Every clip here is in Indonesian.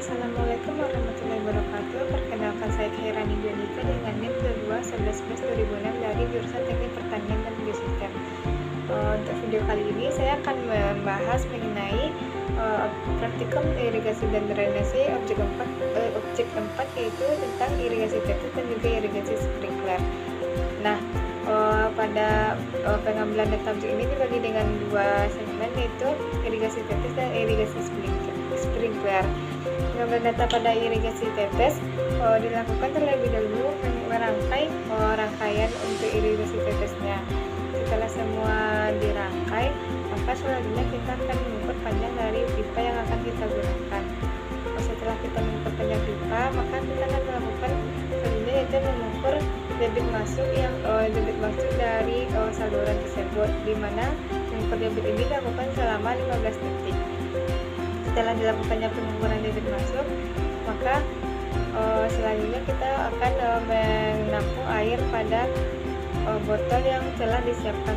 Assalamualaikum warahmatullahi wabarakatuh. Perkenalkan, saya Khairani Dionika dengan NIM 2211-2006 dari jurusan Teknik Pertanian dan Biosistem. Untuk video kali ini saya akan membahas mengenai praktikum irigasi dan drainase objek 4 yaitu tentang irigasi tetes dan juga irigasi sprinkler. Nah, pada pengambilan data objek ini dibagi dengan dua segmen, yaitu irigasi tetes dan irigasi sprinkler. Pengambilan data pada irigasi tetes dilakukan terlebih dahulu rangkaian untuk irigasi tetesnya. Setelah semua dirangkai, maka selanjutnya kita akan mengukur panjang dari pipa yang akan kita gunakan. Setelah kita mengukur panjang pipa, maka kita akan melakukan selanjutnya yaitu mengukur debit masuk dari saluran tersebut, di mana mengukur debit ini dilakukan selama 15 detik. Setelah dilakukannya pengukuran debit masuk, maka selanjutnya kita akan menampung air pada botol yang telah disiapkan.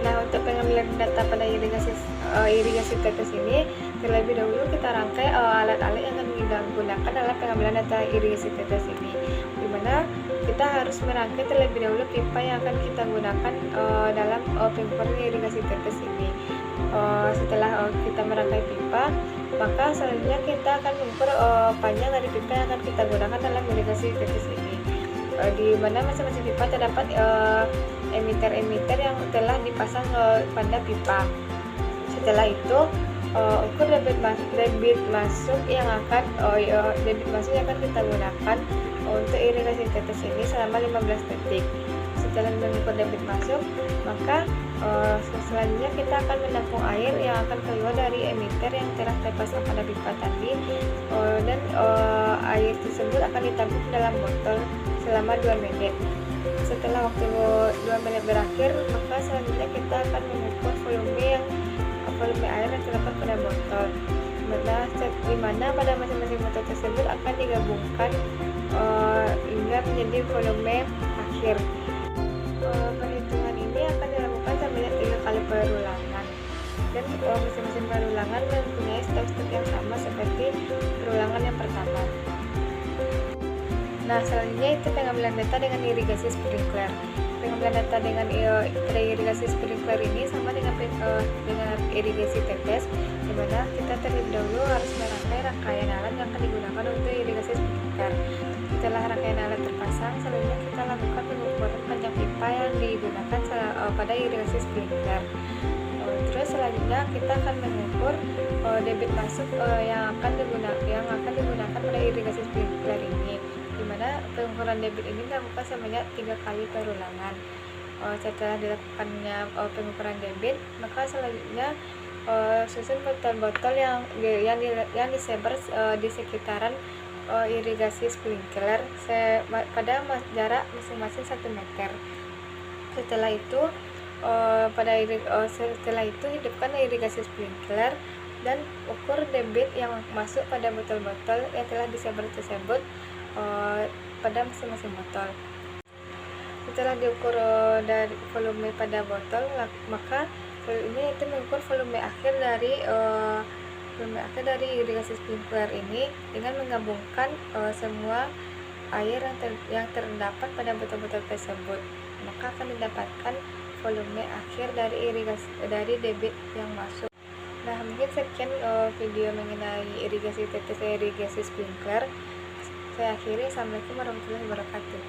Nah, untuk pengambilan data pada irigasi tetes ini, terlebih dahulu kita rangkai alat-alat yang akan digunakan dalam pengambilan data irigasi tetes ini, di mana kita harus merangkai terlebih dahulu pipa yang akan kita gunakan dalam pengukuran irigasi tetes ini. Setelah kita merangkai pipa, maka selanjutnya kita akan mengukur panjang dari pipa yang akan kita gunakan dalam irigasi tetes ini, di mana masing-masing pipa terdapat emiter yang telah dipasang pada pipa. Setelah itu ukur debit masuk yang akan kita gunakan untuk irigasi tetes ini selama 15 detik. Setelah mengukur debit masuk, maka selanjutnya kita akan menampung air yang akan keluar dari emiter yang telah terpasang pada pipa tadi, dan air tersebut akan ditampung dalam botol selama 2 menit. Setelah waktu 2 menit berakhir, maka selanjutnya kita akan mengukur volume air yang terdapat pada botol, di mana pada masing-masing botol tersebut akan digabungkan hingga menjadi volume akhir. Perhitungan ini akan dilakukan sebanyak 3 kali perulangan, dan masing-masing perulangan mempunyai step-step yang sama seperti perulangan yang pertama. Nah, selanjutnya itu pengambilan data dengan irigasi sprinkler. Pengambilan data dengan irigasi sprinkler ini sama dengan irigasi tetes, di mana kita terlebih dahulu harus merangkai rangkaian alat yang akan digunakan untuk irigasi sprinkler. Setelah rangkaian alat terpasang, selanjutnya kita lakukan pengukuran panjang pipa yang digunakan pada irigasi sprinkler. Terus selanjutnya kita akan mengukur debit masuk yang akan digunakan pada irigasi sprinkler ini, di mana pengukuran debit ini dilakukan sebanyak 3 kali perulangan. Setelah dilakukannya pengukuran debit, maka selanjutnya susun botol-botol yang disebar di sekitaran irigasi sprinkler pada jarak masing-masing 1 meter. Setelah itu hidupkan irigasi sprinkler dan ukur debit yang masuk pada botol-botol yang telah disebar tersebut pada masing-masing botol. Setelah diukur dari volume pada botol, maka ini itu mengukur volume akhir dari irigasi sprinkler ini dengan menggabungkan semua air yang terdapat pada botol-botol tersebut, maka akan didapatkan volume akhir dari debit yang masuk. Nah, mungkin sekian video mengenai irigasi tetes dan irigasi sprinkler. Saya akhiri. Assalamualaikum warahmatullahi wabarakatuh.